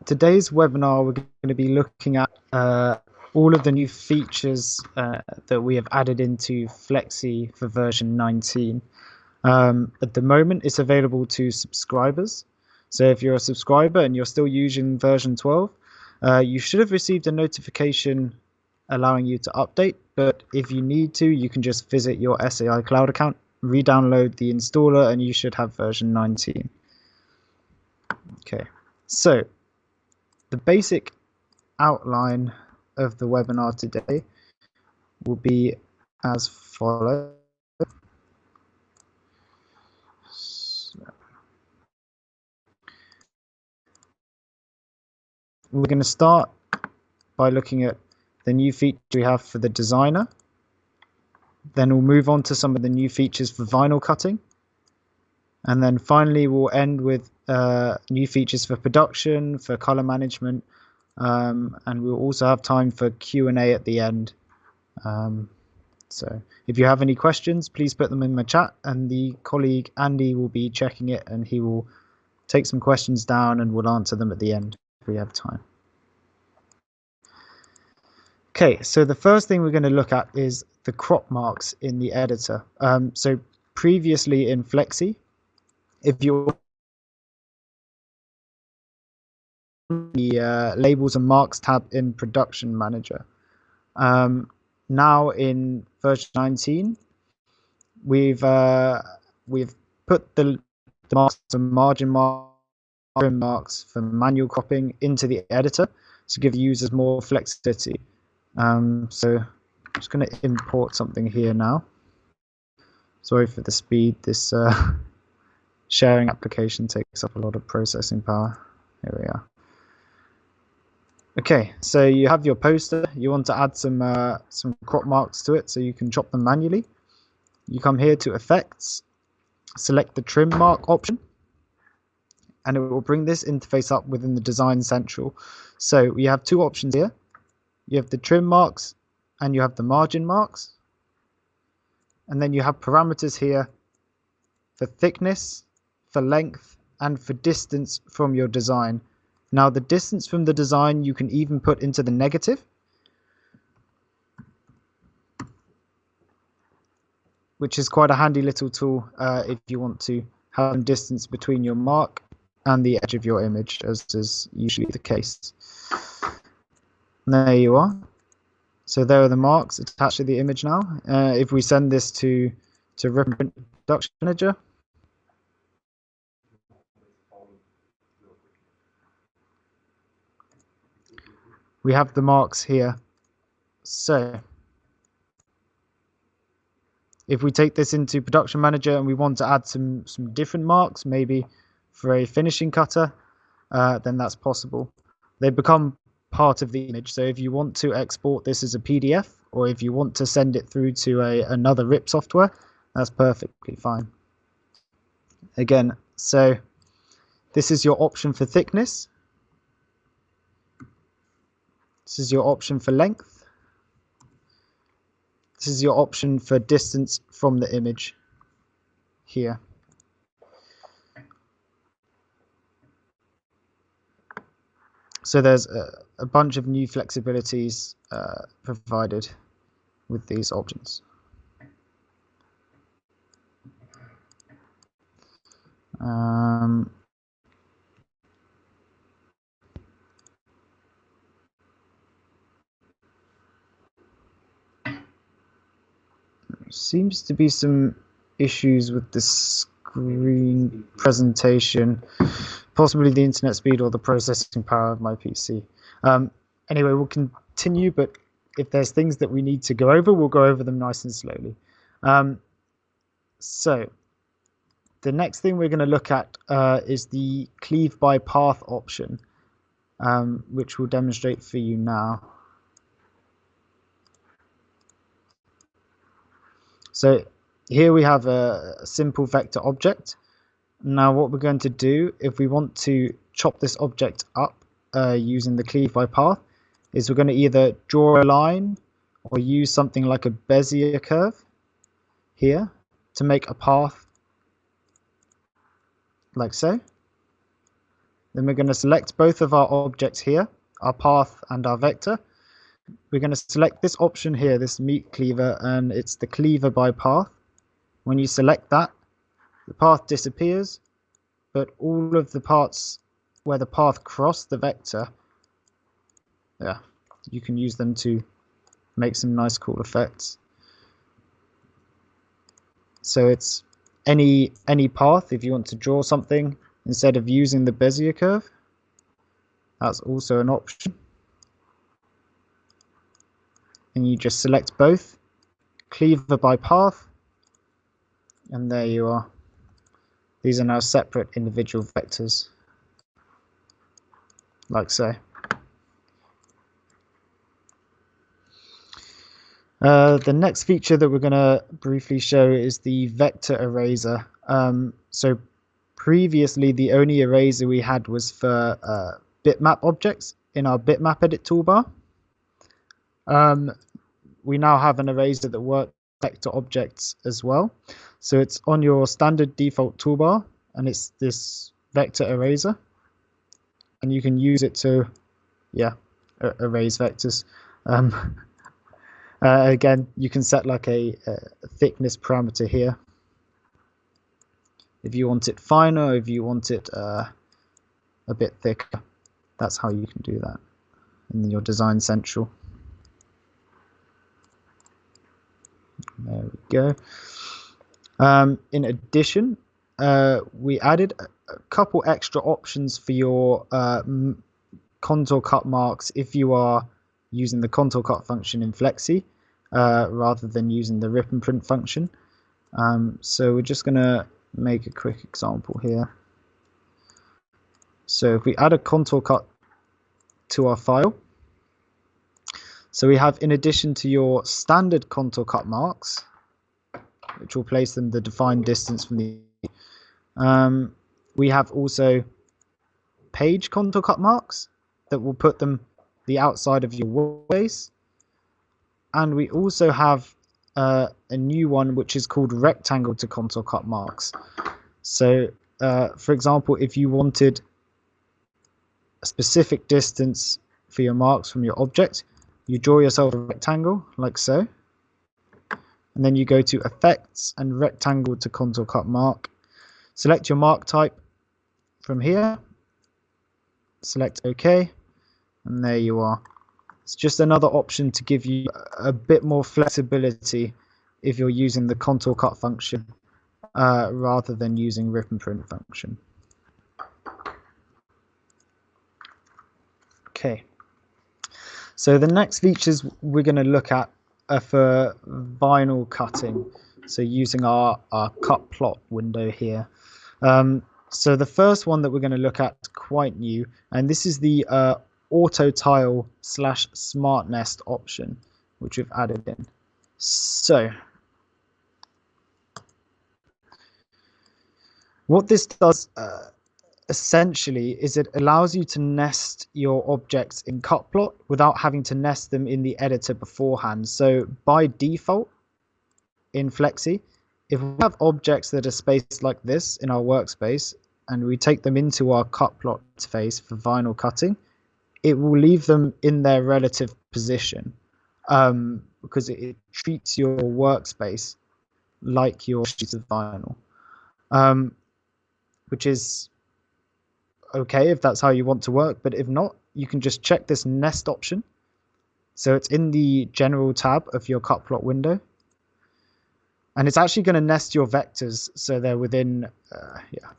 today's webinar, we're going to be looking at all of the new features that we have added into Flexi for version 19. At the moment, it's available to subscribers. So if you're a subscriber and you're still using version 12, you should have received a notification allowing you to update. But if you need to, you can just visit your SAI Cloud account, re-download the installer, and you should have version 19. Okay, so the basic outline of the webinar today will be as follows. We're going to start by looking at the new feature we have for the designer. Then we'll move on to some of the new features for vinyl cutting. And then finally, we'll end with new features for production, for color management, and we'll also have time for Q&A at the end. So if you have any questions, please put them in my chat, and the colleague Andy will be checking it, and he will take some questions down and we'll answer them at the end if we have time. Okay, so the first thing we're going to look at is the crop marks in the editor. So previously in Flexi, if you're the labels and marks tab in Production Manager. Now in version 19, we've put the marks and margin marks for manual cropping into the editor to give users more flexibility. So I'm just going to import something here now. Sorry for the speed. This sharing application takes up a lot of processing power. Here we are. Okay, so you have your poster. You want to add some crop marks to it so you can chop them manually. You come here to Effects, select the Trim Mark option, and it will bring this interface up within the Design Central. So we have two options here. You have the trim marks and you have the margin marks. And then you have parameters here for thickness, for length, and for distance from your design. Now the distance from the design you can even put into the negative, which is quite a handy little tool if you want to have some distance between your mark and the edge of your image, as is usually the case. And there you are. So there are the marks attached to the image now. If we send this to Production Manager, we have the marks here. So if we take this into Production Manager and we want to add some different marks, maybe for a finishing cutter, then that's possible. They become part of the image. So if you want to export this as a PDF, or if you want to send it through to another RIP software, that's perfectly fine. Again, so this is your option for thickness. This is your option for length. This is your option for distance from the image here. So there's a bunch of new flexibilities provided with these options. Seems to be some issues with the screen presentation, possibly the internet speed or the processing power of my PC. Anyway, we'll continue, but if there's things that we need to go over, we'll go over them nice and slowly. So the next thing we're going to look at is the Cleave By Path option, which we'll demonstrate for you now. So here we have a simple vector object. Now what we're going to do, if we want to chop this object up using the Cleave By Path, is we're going to either draw a line or use something like a Bezier curve here to make a path like so. Then we're going to select both of our objects here, our path and our vector. We're going to select this option here, this meet cleaver, and it's the Cleave By Path. When you select that, the path disappears, but all of the parts where the path crossed the vector, yeah, you can use them to make some nice cool effects. So it's any path. If you want to draw something instead of using the Bezier curve, that's also an option. And you just select both, Cleave By Path, and there you are. These are now separate individual vectors, like so. The next feature that we're going to briefly show is the vector eraser. So previously the only eraser we had was for bitmap objects in our bitmap edit toolbar. We now have an eraser that works with vector objects as well. So it's on your standard default toolbar, and it's this vector eraser, and you can use it to, erase vectors. Again, you can set like a thickness parameter here. If you want it finer, if you want it a bit thicker, that's how you can do that in your Design Central. There we go. In addition, we added a couple extra options for your contour cut marks if you are using the contour cut function in Flexi rather than using the rip and print function. So we're just going to make a quick example here. So if we add a contour cut to our file, so we have, in addition to your standard contour cut marks, which will place them the defined distance from the we have also page contour cut marks that will put them the outside of your workspace, and we also have a new one which is called rectangle to contour cut marks. So for example, if you wanted a specific distance for your marks from your object, you draw yourself a rectangle like so, and then you go to effects and rectangle to contour cut mark, select your mark type from here, select OK, and there you are. It's just another option to give you a bit more flexibility if you're using the contour cut function rather than using rip and print function. Okay, so the next features we're going to look at are for vinyl cutting, so using our cut plot window here. So the first one that we're going to look at is quite new, and this is the auto tile / smart nest option, which we've added in. So what this does essentially is it allows you to nest your objects in cut plot without having to nest them in the editor beforehand. So by default in Flexi, if we have objects that are spaced like this in our workspace and we take them into our cut plot interface for vinyl cutting, it will leave them in their relative position because it treats your workspace like your sheet of vinyl, which is okay if that's how you want to work, but if not, you can just check this nest option. So it's in the general tab of your cut plot window, and it's actually going to nest your vectors so they're within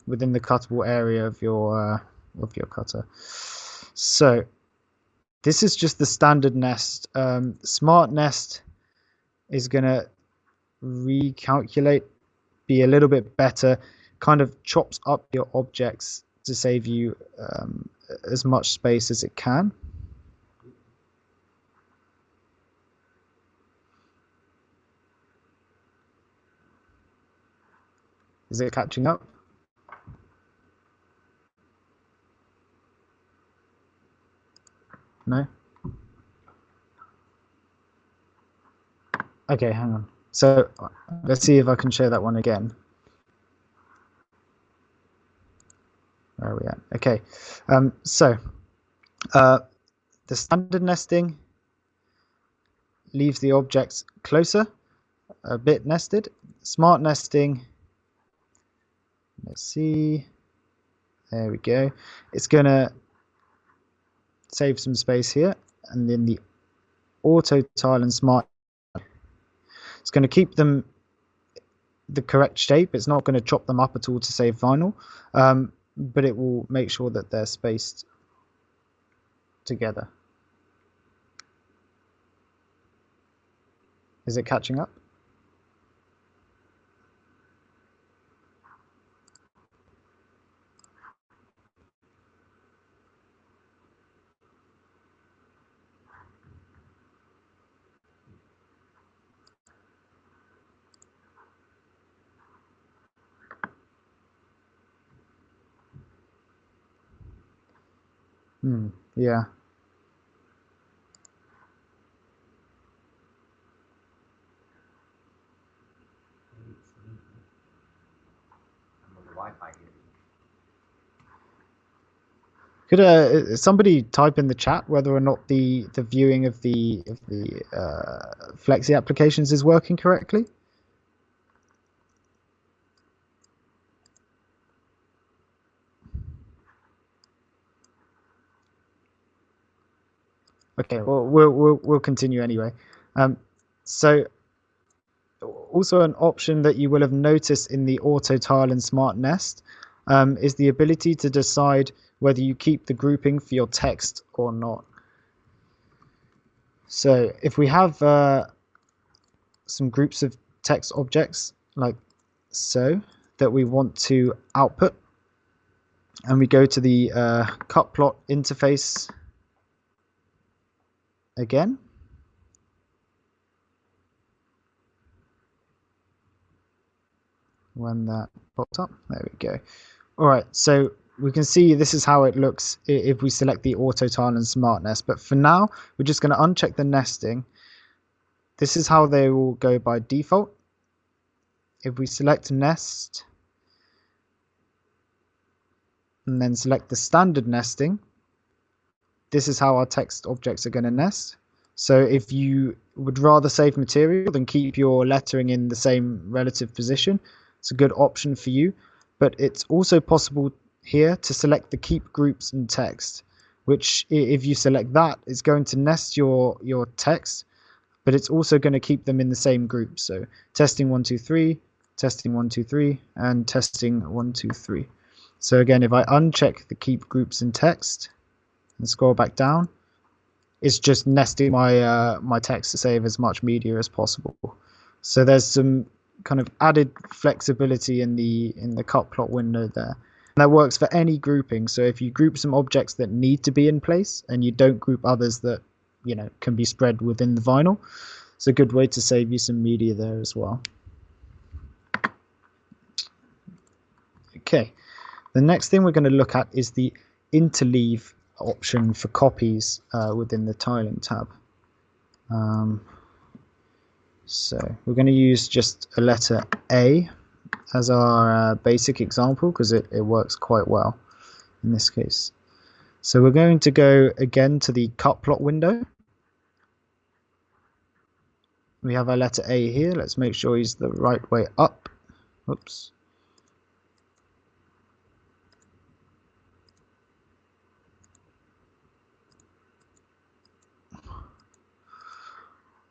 within the cuttable area of your cutter. So this is just the standard nest. Smart nest is going to recalculate, be a little bit better, kind of chops up your objects to save you as much space as it can. Is it catching up? No? Okay, hang on. So let's see if I can show that one again. Where are we at? Okay, so the standard nesting leaves the objects closer, a bit nested. Smart nesting, let's see, there we go. It's going to save some space here, and then the auto tile and smart, it's going to keep them the correct shape. It's not going to chop them up at all to save vinyl, but it will make sure that they're spaced together. Is it catching up? Yeah. Could somebody type in the chat whether or not the viewing of the Flexi applications is working correctly? Okay, well we'll continue anyway. So also an option that you will have noticed in the auto tile and smart nest is the ability to decide whether you keep the grouping for your text or not. So if we have some groups of text objects like so that we want to output, and we go to the cut plot interface again, when that pops up, there we go. All right, so we can see this is how it looks if we select the auto tile and smart nest, but for now we're just going to uncheck the nesting. This is how they will go by default. If we select nest and then select the standard nesting, this is how our text objects are going to nest. So if you would rather save material than keep your lettering in the same relative position, it's a good option for you. But it's also possible here to select the keep groups and text, which if you select that, it's going to nest your text, but it's also going to keep them in the same group. So testing 1 2 3, testing 1 2 3, and testing 1 2 3. So again, if I uncheck the keep groups and text and scroll back down, it's just nesting my my text to save as much media as possible. So there's some kind of added flexibility in the cut plot window there. And that works for any grouping. So if you group some objects that need to be in place and you don't group others that can be spread within the vinyl, it's a good way to save you some media there as well. Okay, the next thing we're going to look at is the interleave option for copies within the tiling tab. So we're going to use just a letter A as our basic example because it works quite well in this case. So we're going to go again to the cut plot window. We have our letter A here. Let's make sure he's the right way up. Oops.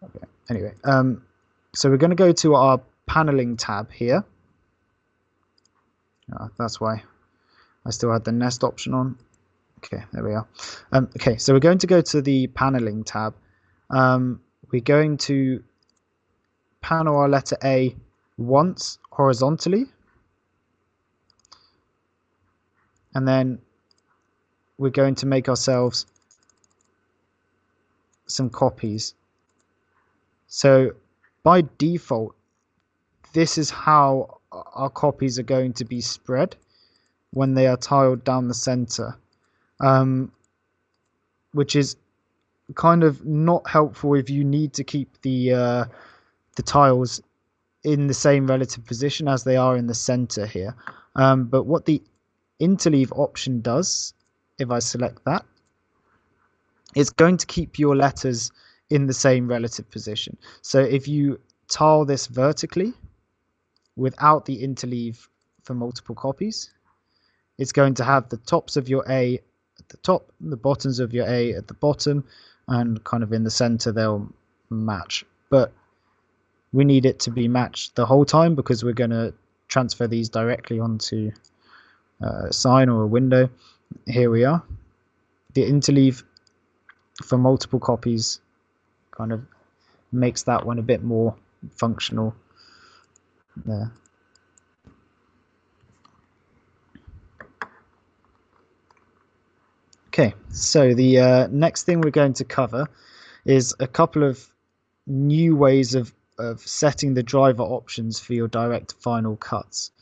Okay. Anyway, so we're going to go to our paneling tab here. That's why I still had the nest option on. Okay, there we are. Okay, so we're going to go to the paneling tab. We're going to panel our letter A once horizontally, and then we're going to make ourselves some copies. So by default, this is how our copies are going to be spread when they are tiled down the center, which is kind of not helpful if you need to keep the tiles in the same relative position as they are in the center here. But what the Interleave option does, if I select that, it's going to keep your letters in the same relative position. So if you tile this vertically without the interleave for multiple copies, it's going to have the tops of your A at the top, the bottoms of your A at the bottom, and kind of in the center they'll match. But we need it to be matched the whole time because we're going to transfer these directly onto a sign or a window. Here we are. The interleave for multiple copies kind of makes that one a bit more functional there. Okay, so the next thing we're going to cover is a couple of new ways of setting the driver options for your direct final cuts.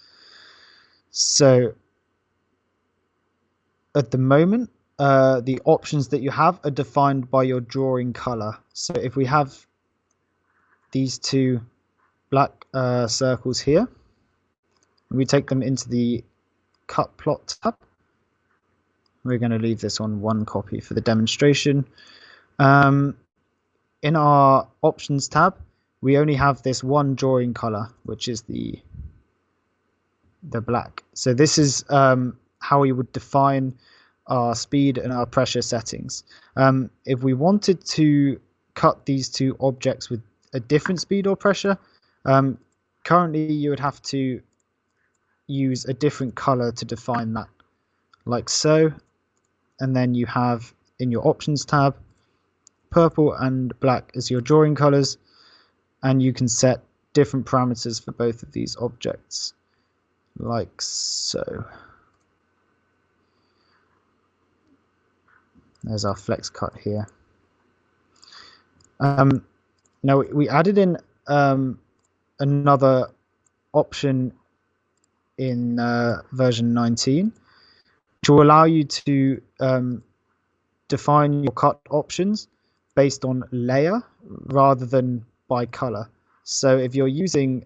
So at the moment, the options that you have are defined by your drawing color. So if we have these two black circles here, we take them into the cut plot tab. We're going to leave this on one copy for the demonstration. In our options tab, we only have this one drawing color, which is the black. So this is how we would define our speed and our pressure settings. If we wanted to cut these two objects with a different speed or pressure, currently you would have to use a different color to define that, like so. And then you have in your options tab purple and black as your drawing colors, and you can set different parameters for both of these objects, like so. There's our flex cut here. Now we added in another option in version 19, which will allow you to define your cut options based on layer rather than by color. So if you're using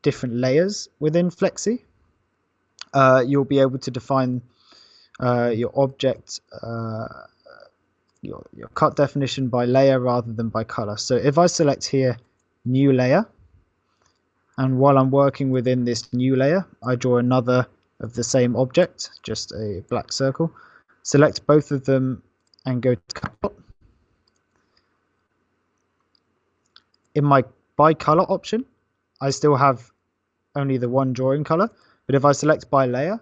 different layers within Flexi, you'll be able to define your object, your cut definition by layer rather than by color. So if I select here new layer, and while I'm working within this new layer, I draw another of the same object, just a black circle, select both of them and go to cut plot. In my by color option, I still have only the one drawing color, but if I select by layer,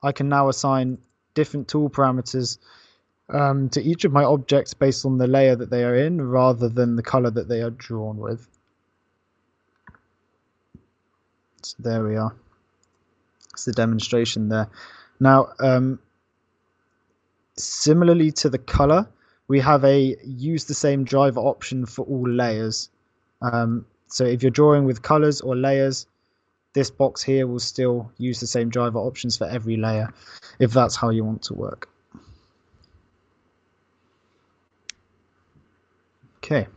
I can now assign different tool parameters to each of my objects based on the layer that they are in rather than the color that they are drawn with. So there we are. It's the demonstration there. Now, similarly to the color, we have a use the same driver option for all layers. So if you're drawing with colors or layers, this box here will still use the same driver options for every layer, if that's how you want to work. Okay.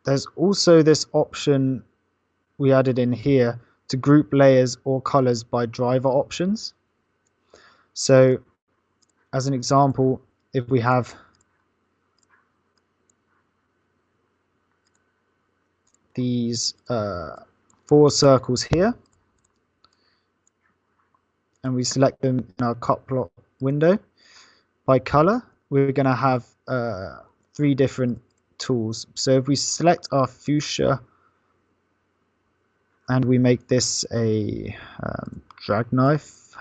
There's also this option we added in here to group layers or colors by driver options. So as an example, if we have these 4 circles here, and we select them in our cut plot window, by color, we're going to have 3 different tools. So if we select our fuchsia and we make this a drag knife,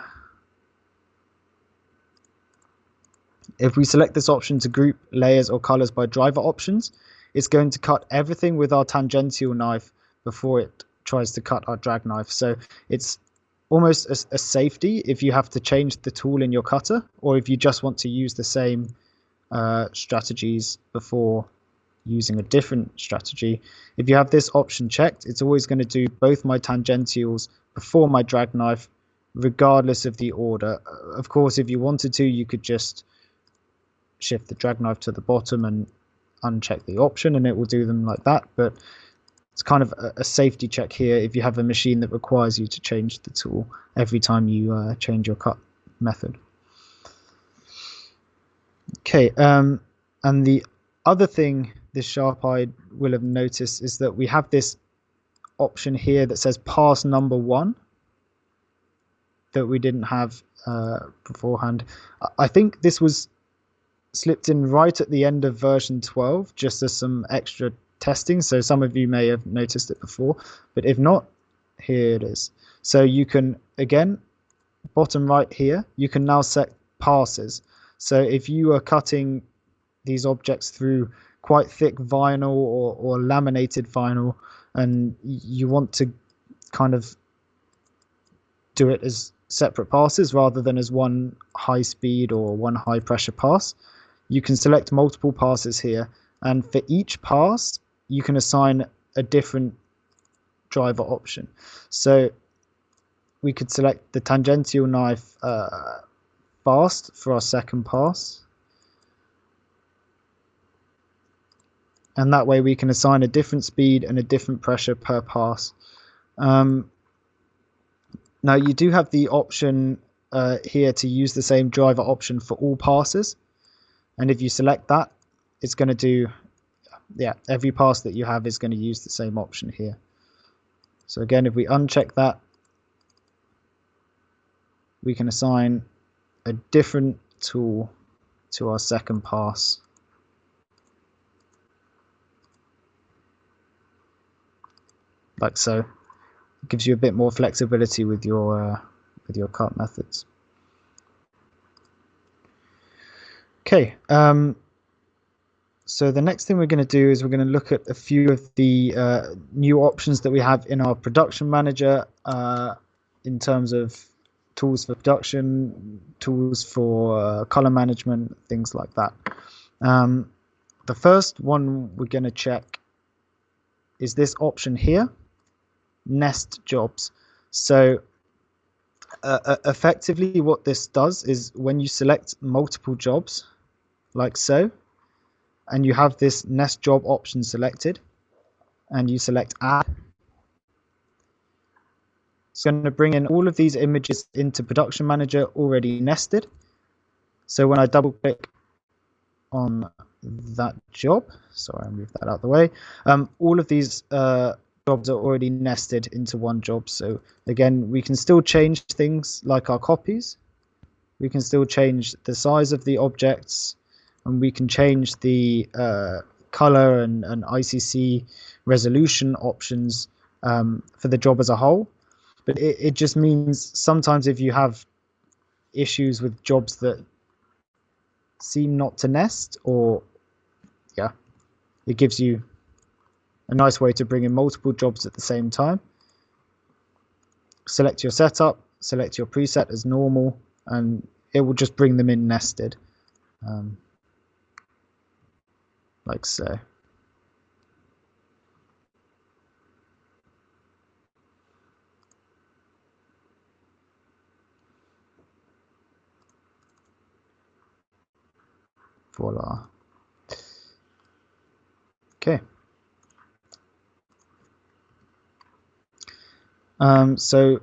if we select this option to group layers or colors by driver options, it's going to cut everything with our tangential knife before it tries to cut our drag knife. So it's almost a safety if you have to change the tool in your cutter, or if you just want to use the same strategies before using a different strategy. If you have this option checked, it's always going to do both my tangentials before my drag knife, regardless of the order. Of course, if you wanted to, you could just shift the drag knife to the bottom and uncheck the option and it will do them like that, but it's kind of a safety check here if you have a machine that requires you to change the tool every time you change your cut method. Okay, and the other thing this sharp-eyed will have noticed is that we have this option here that says pass number 1 that we didn't have beforehand. I think this was slipped in right at the end of version 12 just as some extra testing, so some of you may have noticed it before, but if not, here it is. So you can, again, bottom right here, you can now set passes. So if you are cutting these objects through quite thick vinyl or laminated vinyl and you want to kind of do it as separate passes rather than as one high speed or one high pressure pass, you can select multiple passes here, and for each pass you can assign a different driver option. So we could select the tangential knife fast for our second pass, and that way we can assign a different speed and a different pressure per pass. Now you do have the option here to use the same driver option for all passes, and if you select that, it's going to do, yeah, every pass that you have is going to use the same option here. So again, if we uncheck that, we can assign a different tool to our second pass. Like so. It gives you a bit more flexibility with your cut methods. Okay, so the next thing we're going to do is we're going to look at a few of the new options that we have in our production manager in terms of tools for production, tools for color management, things like that. The first one we're going to check is this option here, nest jobs. So effectively what this does is when you select multiple jobs like so, and you have this nest job option selected, and you select add, it's going to bring in all of these images into production manager already nested. So when I double click on that job, sorry, I moved that out of the way, all of these jobs are already nested into one job. So again, we can still change things like our copies, we can still change the size of the objects, and we can change the color and ICC resolution options for the job as a whole. But it just means sometimes if you have issues with jobs that seem not to nest, or yeah, it gives you a nice way to bring in multiple jobs at the same time. Select your setup, select your preset as normal, and it will just bring them in nested, like so. Voila. Okay. So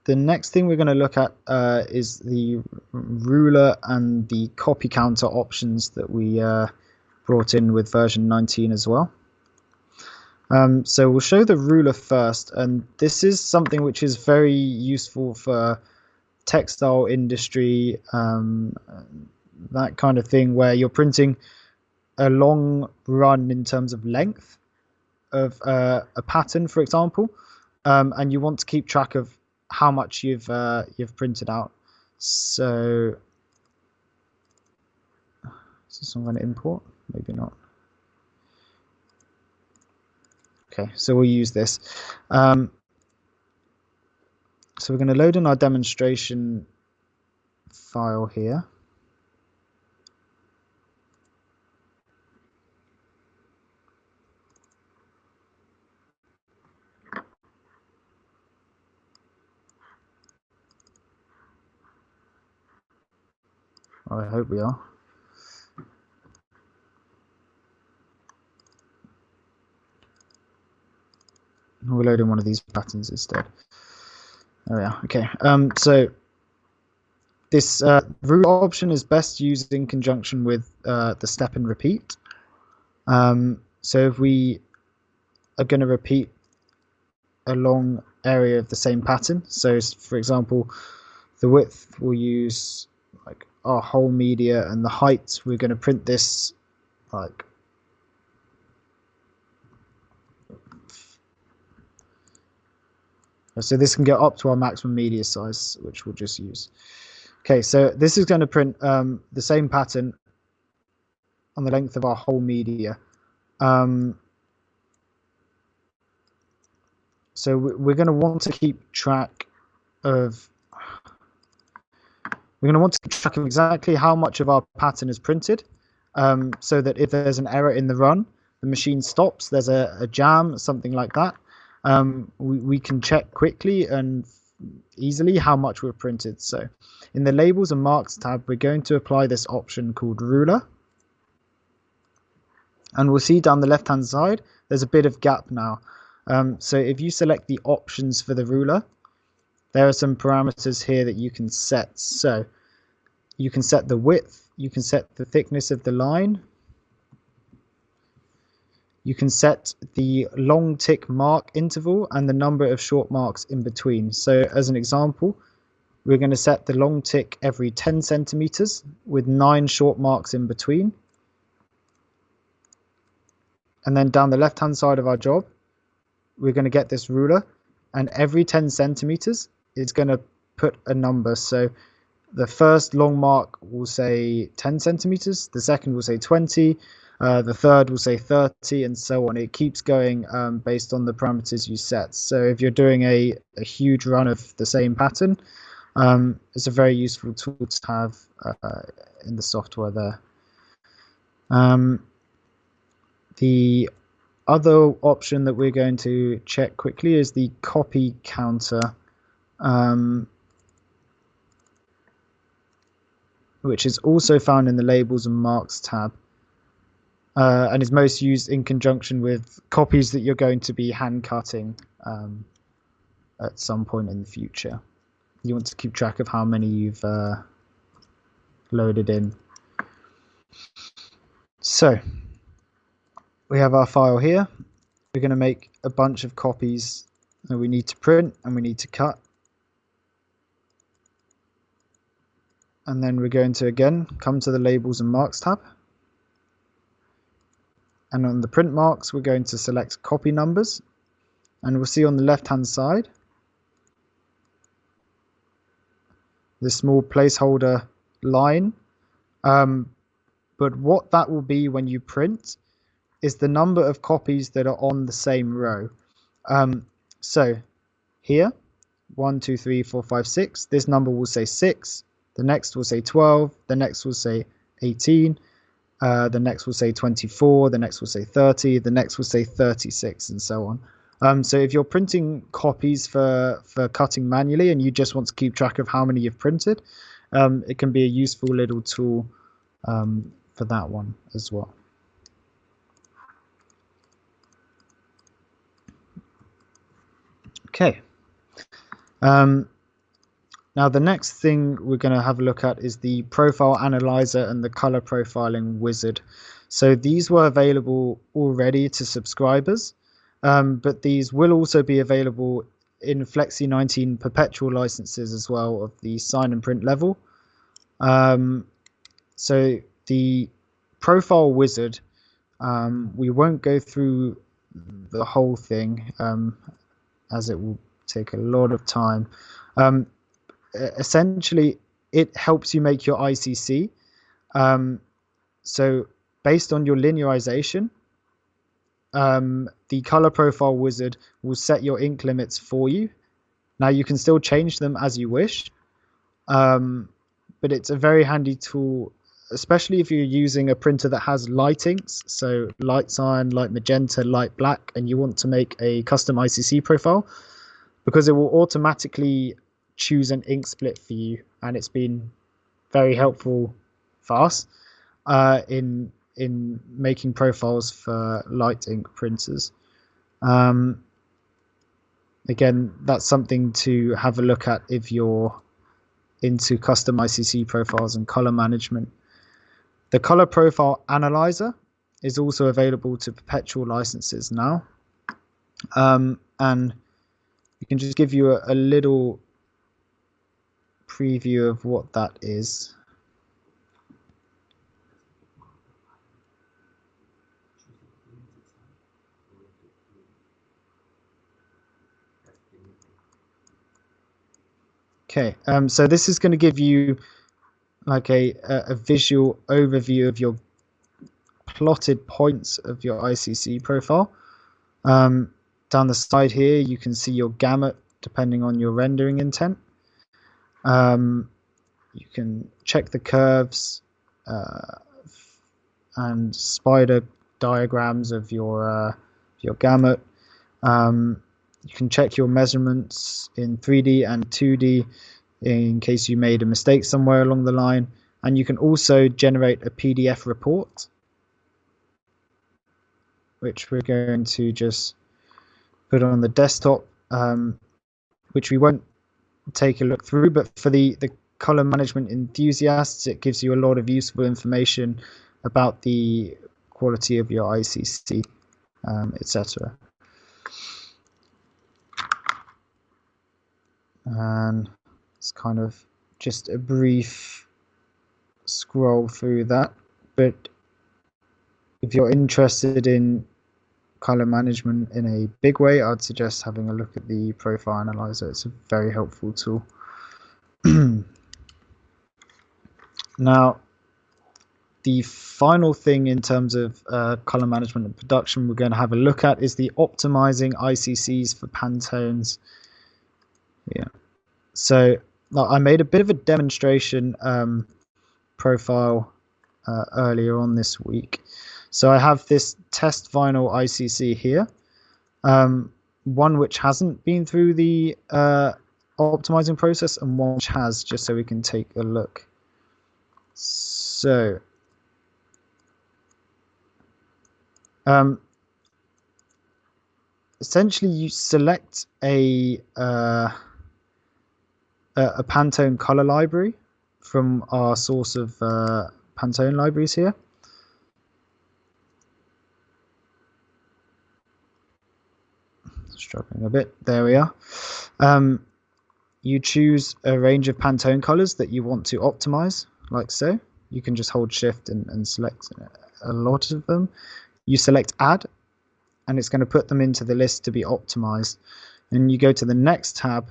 the next thing we're going to look at is the ruler and the copy counter options that we brought in with version 19 as well. So we'll show the ruler first, and this is something which is very useful for textile industry, that kind of thing, where you're printing a long run in terms of length of a pattern, for example, and you want to keep track of how much you've printed out. So is this one going to import? Maybe not. Okay, so we'll use this. So we're going to load in our demonstration file here. I hope we are. We'll load in one of these patterns instead. There we are. Okay. So this ruler option is best used in conjunction with the step and repeat. So if we are going to repeat a long area of the same pattern, so for example, the width we'll use like our whole media, and the height we're going to print this like so this can get up to our maximum media size, which we'll just use. Okay, so this is going to print the same pattern on the length of our whole media. So we're going to want to keep track of exactly how much of our pattern is printed, so that if there's an error in the run, the machine stops, there's a jam, something like that. We can check quickly and easily how much we've printed. So in the labels and marks tab, we're going to apply this option called ruler. And we'll see down the left hand side, there's a bit of gap now. So if you select the options for the ruler, there are some parameters here that you can set. So you can set the width, you can set the thickness of the line, you can set the long tick mark interval and the number of short marks in between. So as an example, we're going to set the long tick every 10 centimeters with 9 short marks in between. And then down the left hand side of our job, we're going to get this ruler, and every 10 centimeters it's going to put a number. So the first long mark will say 10 centimeters, the second will say 20, the third will say 30, and so on. It keeps going based on the parameters you set. So if you're doing a huge run of the same pattern, it's a very useful tool to have in the software there. The other option that we're going to check quickly is the copy counter, which is also found in the labels and marks tab, and is most used in conjunction with copies that you're going to be hand cutting at some point in the future. You want to keep track of how many you've loaded in. So we have our file here. We're going to make a bunch of copies that we need to print and we need to cut. And then we're going to again come to the labels and marks tab. And on the print marks, we're going to select copy numbers. And we'll see on the left hand side this small placeholder line. But what that will be when you print is the number of copies that are on the same row. So here, 1, 2, 3, 4, 5, 6. This number will say 6. The next will say 12. The next will say 18. The next will say 24. The next will say 30. The next will say 36, and so on. So if you're printing copies for cutting manually and you just want to keep track of how many you've printed, it can be a useful little tool for that one as well. Okay. Now the next thing we're going to have a look at is the profile analyzer and the color profiling wizard. So these were available already to subscribers, but these will also be available in Flexi 19 perpetual licenses as well of the sign and print level. So the profile wizard, we won't go through the whole thing as it will take a lot of time. Essentially, it helps you make your ICC. So based on your linearization, the color profile wizard will set your ink limits for you. Now you can still change them as you wish, but it's a very handy tool, especially if you're using a printer that has light inks, so light cyan, light magenta, light black, and you want to make a custom ICC profile, because it will automatically choose an ink split for you, and it's been very helpful for us in making profiles for light ink printers. again, that's something to have a look at if you're into custom ICC profiles and color management. The color profile analyzer is also available to perpetual licenses now. And we can just give you a little preview of what that is. Okay, so this is going to give you like a visual overview of your plotted points of your ICC profile. Down the side here, you can see your gamut depending on your rendering intent. You can check the curves and spider diagrams of your gamut. You can check your measurements in 3D and 2D in case you made a mistake somewhere along the line. And you can also generate a PDF report, which we're going to just put on the desktop, which we won't take a look through, but for the color management enthusiasts, it gives you a lot of useful information about the quality of your ICC, etc. And it's kind of just a brief scroll through that, but if you're interested in color management in a big way, I'd suggest having a look at the profile analyzer. It's a very helpful tool. Now, the final thing in terms of color management and production we're going to have a look at is the optimizing ICCs for Pantones. Yeah, so I made a bit of a demonstration profile earlier on this week. So I have this test vinyl ICC here, one which hasn't been through the optimizing process and one which has, just so we can take a look. So essentially you select a Pantone color library from our source of Pantone libraries here. Struggling a bit. There we are. You choose a range of Pantone colors that you want to optimize, like so. You can just hold shift and select a lot of them. You select add, and it's going to put them into the list to be optimized. And you go to the next tab.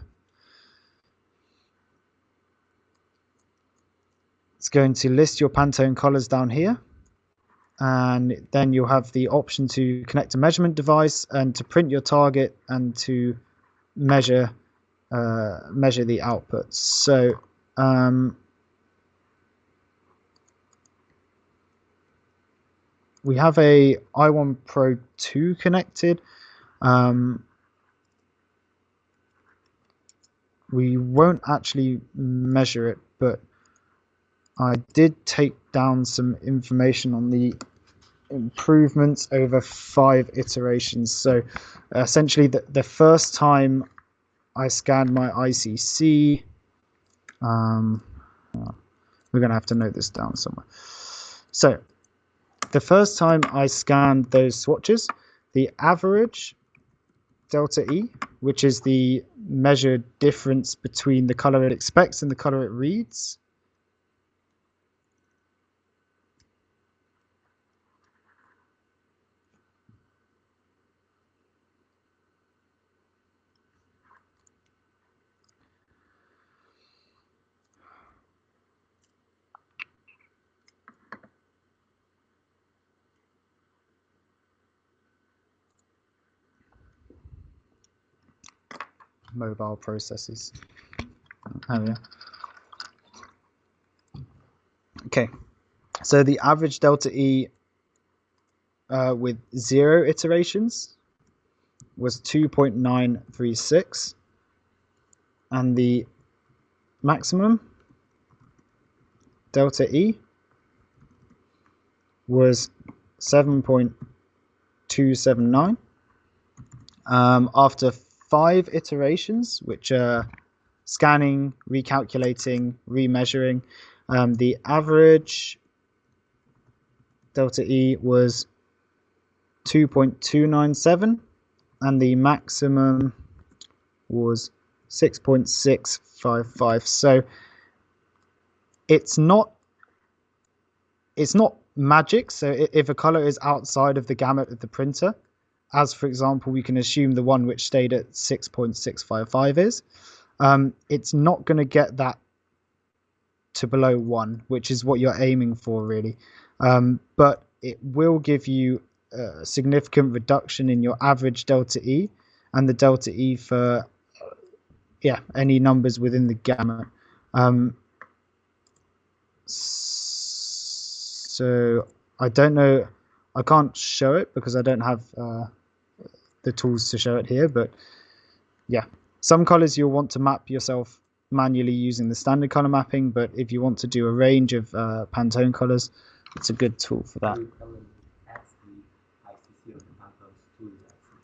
It's going to list your Pantone colors down here. And then you'll have the option to connect a measurement device and to print your target and to measure the outputs. So we have a i1 Pro 2 connected. We won't actually measure it, but I did take down some information on the improvements over 5 iterations. So essentially the first time I scanned my ICC, we're going to have to note this down somewhere. So the first time I scanned those swatches, the average delta E, which is the measured difference between the color it expects and the color it reads, mobile processes. Oh, yeah. Okay, so the average delta E with 0 iterations was 2.936, and the maximum delta E was 7.279. After 5 iterations, which are scanning, recalculating, remeasuring. The average delta E was 2.297 and the maximum was 6.655. So it's not magic. So if a color is outside of the gamut of the printer, as for example, we can assume the one which stayed at 6.655 is, it's not going to get that to below 1, which is what you're aiming for, really. But it will give you a significant reduction in your average delta E and the delta E for any numbers within the gamut. So I don't know, I can't show it because I don't have the tools to show it here, but yeah, some colors you'll want to map yourself manually using the standard color mapping, but if you want to do a range of Pantone colors, it's a good tool for that.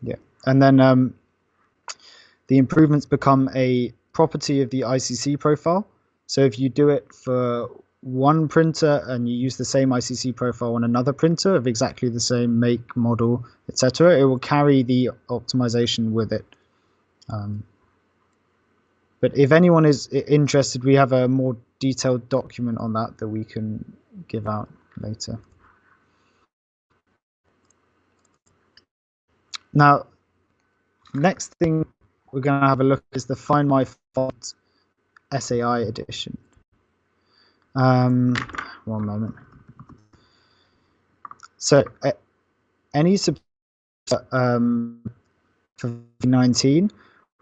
Yeah, and then the improvements become a property of the ICC profile. So if you do it for one printer and you use the same ICC profile on another printer of exactly the same make, model, etc., it will carry the optimization with it. But if anyone is interested, we have a more detailed document on that we can give out later. Now, next thing we're going to have a look is the Find My Font SAI edition. One moment. So any for 19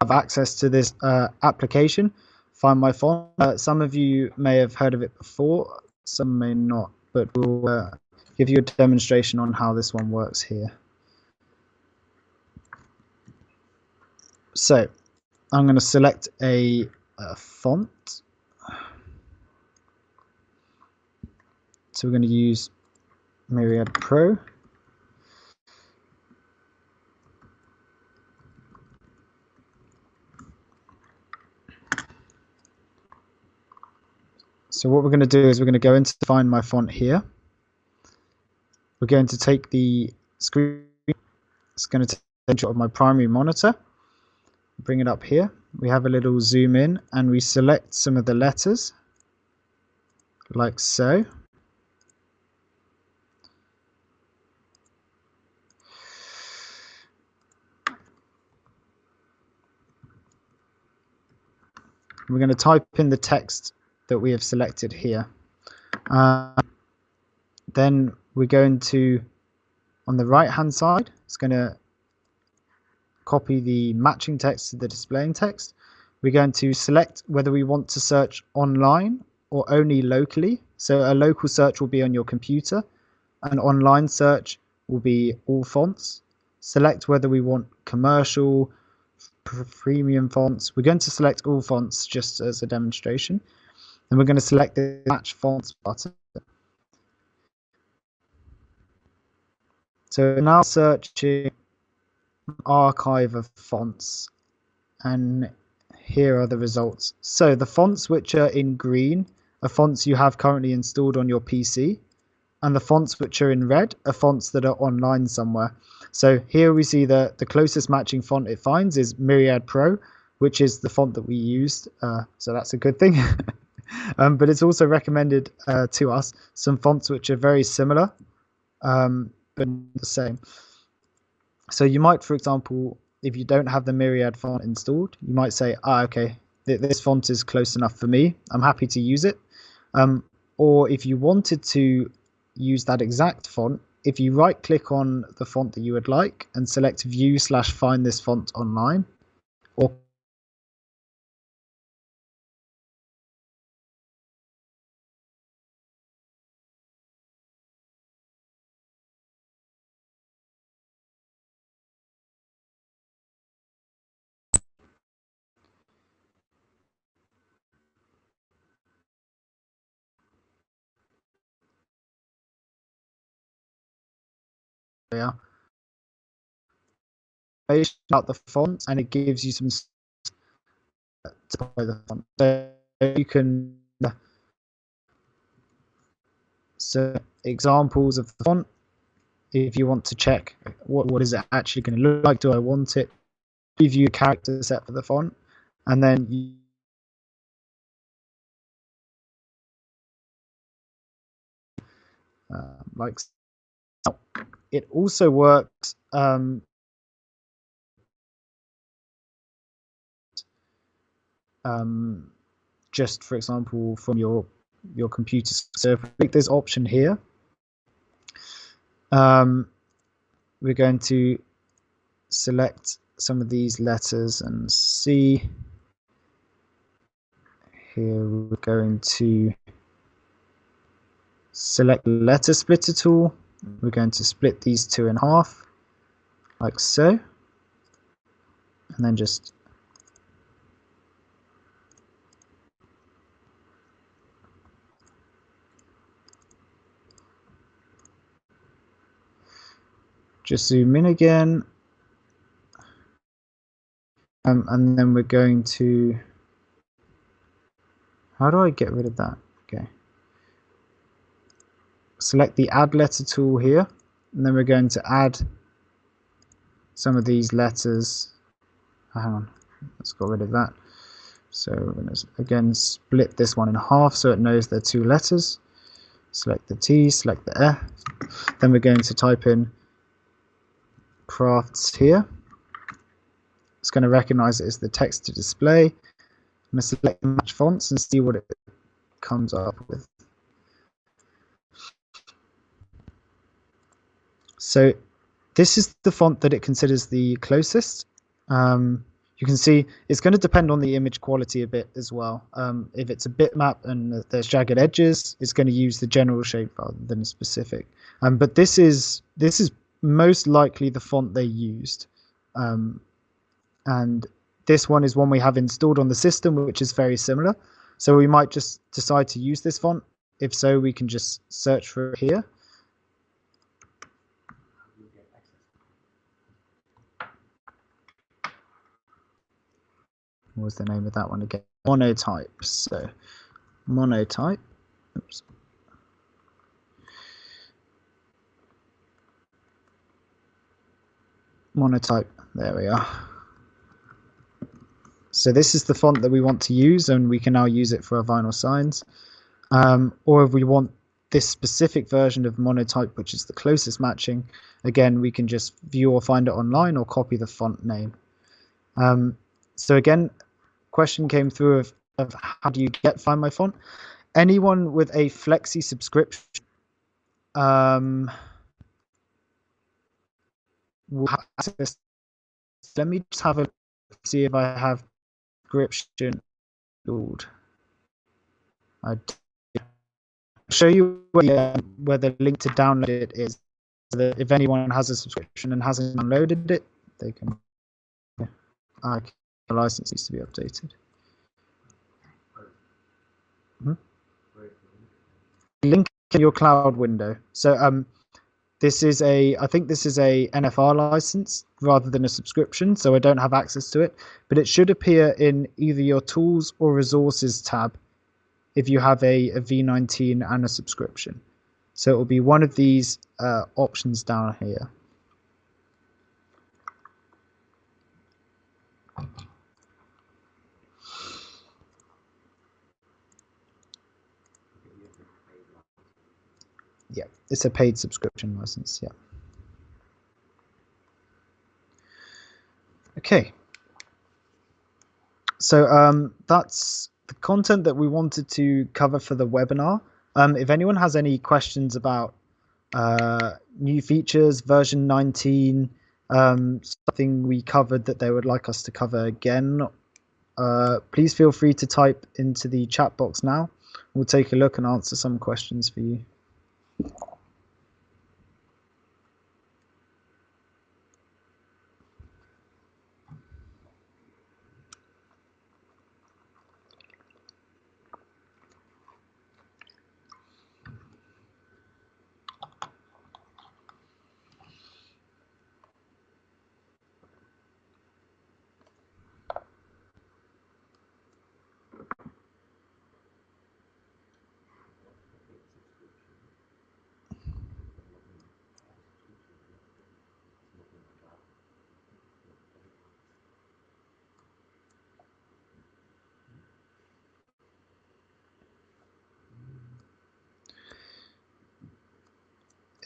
have access to this application, Find My Font. Some of you may have heard of it before, some may not, but we'll give you a demonstration on how this one works here. So I'm going to select a font. So we're going to use Myriad Pro. So what we're going to do is we're going to go into Find My Font here. We're going to take the screen. It's going to take a picture of my primary monitor. Bring it up here. We have a little zoom in and we select some of the letters like so. We're going to type in the text that we have selected here. Then we're going to, on the right hand side, it's going to copy the matching text to the displaying text. We're going to select whether we want to search online or only locally. So a local search will be on your computer. An online search will be all fonts. Select whether we want commercial, premium fonts. We're going to select all fonts just as a demonstration. And we're going to select the Match Fonts button. So now searching archive of fonts, and here are the results. So the fonts which are in green are fonts you have currently installed on your PC, and the fonts which are in red are fonts that are online somewhere. So here we see the closest matching font it finds is Myriad Pro, which is the font that we used, so that's a good thing. But it's also recommended to us some fonts which are very similar, but the same. So you might, for example, if you don't have the Myriad font installed, you might say, okay, this font is close enough for me. I'm happy to use it. Or if you wanted to use that exact font, if you right click on the font that you would like and select view/find this font online, or yeah. information about the font, and it gives you some to buy the font. So you can examples of the font if you want to check what is it actually going to look like. Do I want it? Give you a character set for the font, and then like it also works just, for example, from your computer. So if we click this option here, we're going to select some of these letters and see here. We're going to select the letter splitter tool. We're going to split these two in half like so, and then just zoom in again, and then we're going to, how do I get rid of that? Okay, select the add letter tool here, and then we're going to add some of these letters. Hang on, let's get rid of that. So we're going to again split this one in half so it knows they're two letters. Select the T, select the F. Then we're going to type in crafts here. It's going to recognize it as the text to display. I'm going to select match fonts and see what it comes up with. So this is the font that it considers the closest. You can see it's going to depend on the image quality a bit as well. If it's a bitmap and there's jagged edges, it's going to use the general shape rather than a specific. But this is most likely the font they used. And this one is one we have installed on the system, which is very similar. So we might just decide to use this font. If so, we can just search for it here. What was the name of that one again? Monotype. So Monotype. Oops. Monotype. There we are. So this is the font that we want to use, and we can now use it for our vinyl signs. Or if we want this specific version of Monotype, which is the closest matching, again, we can just view or find it online or copy the font name. So again, question came through of how do you get Find My Font? Anyone with a Flexi subscription will have access. Let me just have a see if I have subscription installed. I'll show you where the link to download it is, so that if anyone has a subscription and hasn't downloaded it, they can. The license needs to be updated. Link in your cloud window. So this is I think this is a NFR license rather than a subscription, so I don't have access to it, but it should appear in either your tools or resources tab if you have a V19 and a subscription. So it will be one of these options down here. Yeah, it's a paid subscription license. Yeah. Okay. So that's the content that we wanted to cover for the webinar. If anyone has any questions about new features, version 19, something we covered that they would like us to cover again, please feel free to type into the chat box now. We'll take a look and answer some questions for you.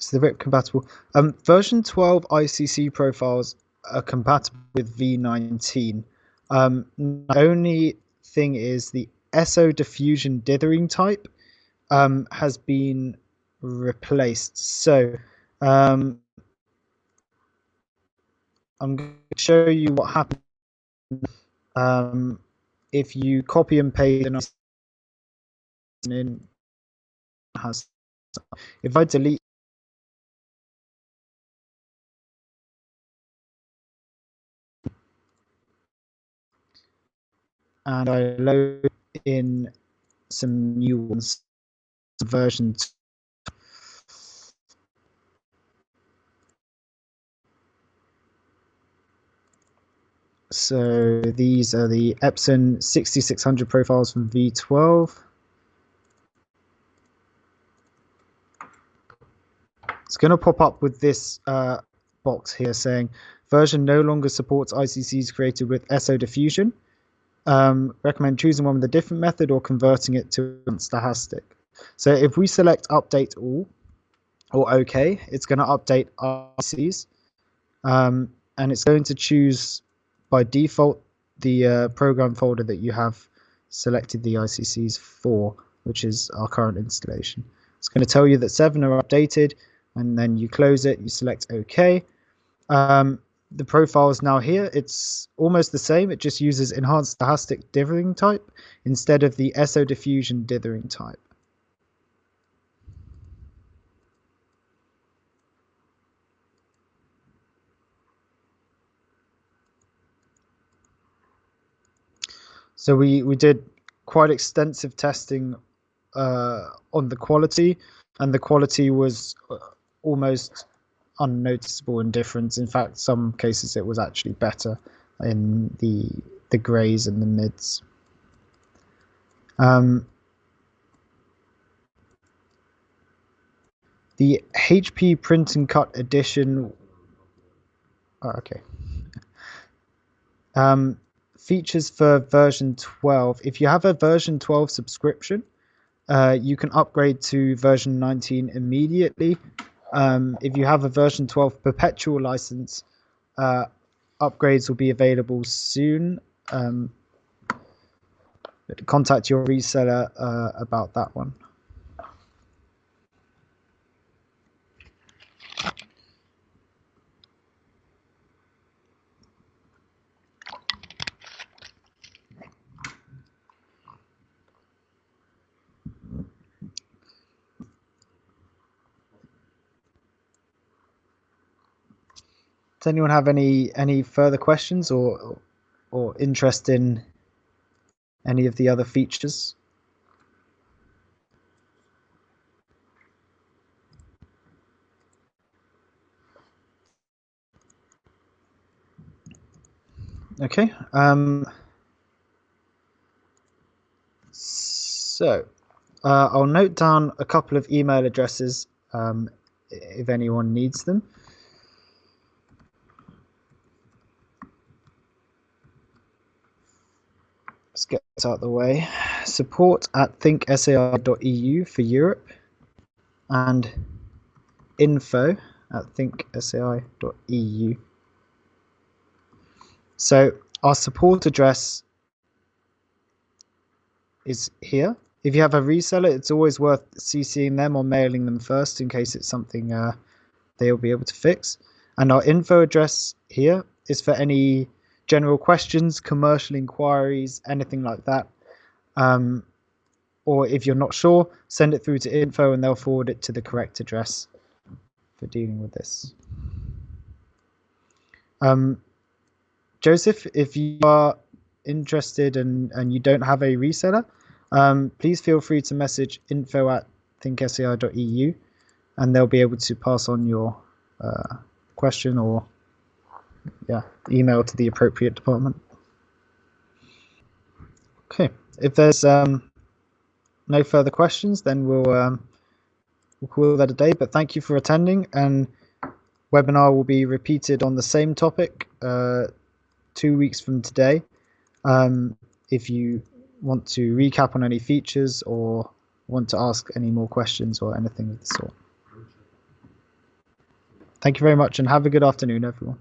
Is the RIP compatible? Version 12 ICC profiles are compatible with V19. The only thing is the SO diffusion dithering type has been replaced. So I'm going to show you what happens if you copy and paste in. If I delete and I load in some new ones, version 2. So these are the Epson 6600 profiles from V12. It's going to pop up with this box here saying version no longer supports ICCs created with SO diffusion. Recommend choosing one with a different method or converting it to stochastic. So if we select update all or OK, it's going to update ICCs, and it's going to choose by default the program folder that you have selected the ICCs for, which is our current installation. It's going to tell you that 7 are updated, and then you close it, you select OK. The profile is now here. It's almost the same. It just uses enhanced stochastic dithering type instead of the SO diffusion dithering type. So we did quite extensive testing on the quality, and the quality was almost unnoticeable in difference. In fact, some cases it was actually better in the greys and the mids. The HP print and cut edition. Oh, okay. Features for version 12. If you have a version 12 subscription, you can upgrade to version 19 immediately. If you have a version 12 perpetual license, upgrades will be available soon. Contact your reseller about that one. Does anyone have any further questions or interest in any of the other features? Okay. So I'll note down a couple of email addresses if anyone needs them. Let's get this out of the way. support@thinksai.eu for Europe and info@thinksai.eu. So our support address is here. If you have a reseller, it's always worth CCing them or mailing them first in case it's something they'll be able to fix. And our info address here is for any general questions, commercial inquiries, anything like that. Or if you're not sure, send it through to info and they'll forward it to the correct address for dealing with this. Joseph, if you are interested and you don't have a reseller, please feel free to message info@thinksai.eu and they'll be able to pass on your question or email to the appropriate department. Okay, if there's no further questions, then we'll call that a day. But thank you for attending, and webinar will be repeated on the same topic 2 weeks from today. If you want to recap on any features or want to ask any more questions or anything of the sort. Thank you very much, and have a good afternoon, everyone.